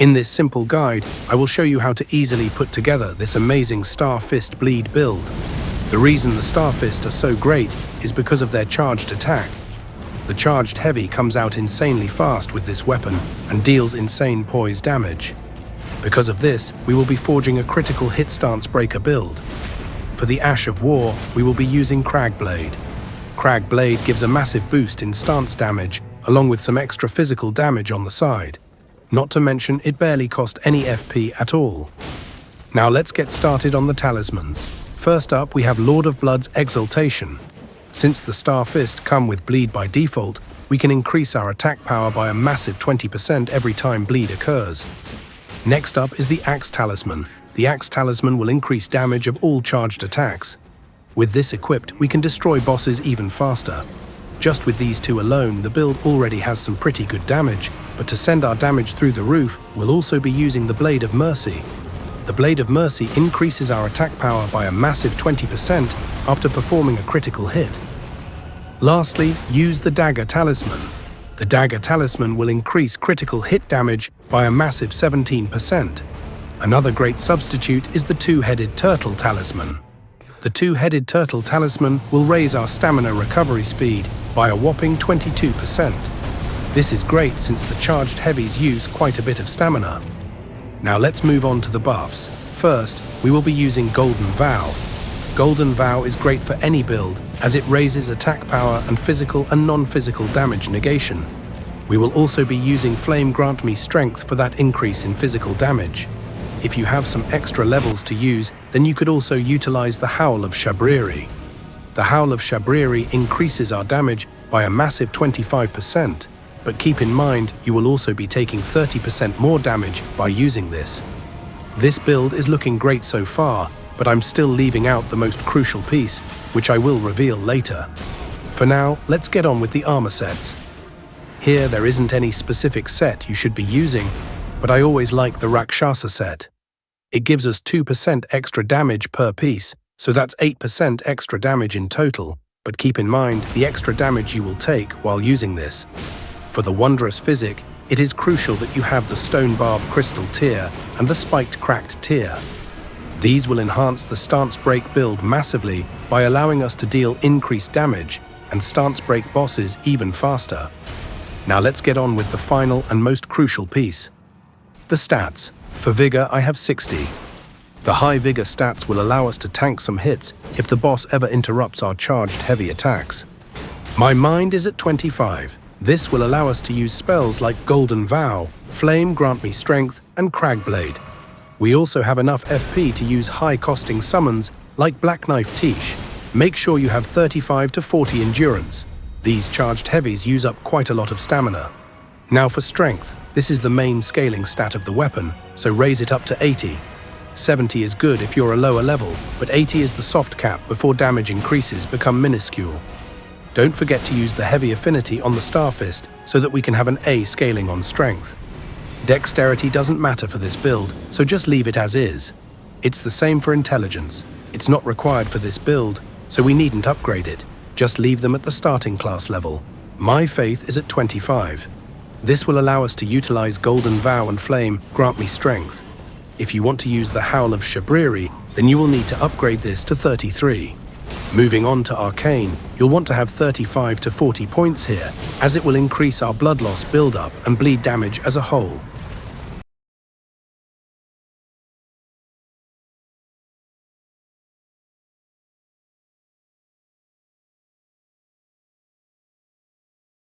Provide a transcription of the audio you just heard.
In this simple guide, I will show you how to easily put together this amazing Star Fist bleed build. The reason the Star Fist are so great is because of their charged attack. The charged heavy comes out insanely fast with this weapon and deals insane poise damage. Because of this, we will be forging a critical hit stance breaker build. For the Ash of War, we will be using Crag Blade. Crag Blade gives a massive boost in stance damage, along with some extra physical damage on the side. Not to mention, it barely cost any FP at all. Now let's get started on the Talismans. First up, we have Lord of Blood's Exaltation. Since the Star Fist come with bleed by default, we can increase our attack power by a massive 20% every time bleed occurs. Next up is the Axe Talisman. The Axe Talisman will increase damage of all charged attacks. With this equipped, we can destroy bosses even faster. Just with these two alone, the build already has some pretty good damage, but to send our damage through the roof, we'll also be using the Blade of Mercy. The Blade of Mercy increases our attack power by a massive 20% after performing a critical hit. Lastly, use the Dagger Talisman. The Dagger Talisman will increase critical hit damage by a massive 17%. Another great substitute is the Two-Headed Turtle Talisman. The Two-Headed Turtle Talisman will raise our stamina recovery speed by a whopping 22%. This is great since the charged heavies use quite a bit of stamina. Now let's move on to the buffs. First, we will be using Golden Vow. Golden Vow is great for any build as it raises attack power and physical and non-physical damage negation. We will also be using Flame Grant Me Strength for that increase in physical damage. If you have some extra levels to use, then you could also utilize the Howl of Shabriri. The Howl of Shabriri increases our damage by a massive 25%, but keep in mind you will also be taking 30% more damage by using this. This build is looking great so far, but I'm still leaving out the most crucial piece, which I will reveal later. For now, let's get on with the armor sets. Here there isn't any specific set you should be using, but I always like the Rakshasa set. It gives us 2% extra damage per piece, so that's 8% extra damage in total, but keep in mind the extra damage you will take while using this. For the Wondrous physick, it is crucial that you have the Stone Barb Crystal tier and the Spiked Cracked tier. These will enhance the stance break build massively by allowing us to deal increased damage and stance break bosses even faster. Now let's get on with the final and most crucial piece. The stats. For Vigor, I have 60. The high Vigor stats will allow us to tank some hits if the boss ever interrupts our charged heavy attacks. My Mind is at 25. This will allow us to use spells like Golden Vow, Flame Grant Me Strength, and Crag Blade. We also have enough FP to use high-costing summons like Black Knife Tish. Make sure you have 35 to 40 endurance. These charged heavies use up quite a lot of stamina. Now for strength, this is the main scaling stat of the weapon, so raise it up to 80. 70 is good if you're a lower level, but 80 is the soft cap before damage increases become minuscule. Don't forget to use the heavy affinity on the Star Fist so that we can have an A scaling on strength. Dexterity doesn't matter for this build, so just leave it as is. It's the same for intelligence. It's not required for this build, so we needn't upgrade it. Just leave them at the starting class level. My Faith is at 25. This will allow us to utilize Golden Vow and Flame Grant Me Strength. If you want to use the Howl of Shabriri, then you will need to upgrade this to 33. Moving on to Arcane, you'll want to have 35 to 40 points here, as it will increase our blood loss build-up and bleed damage as a whole.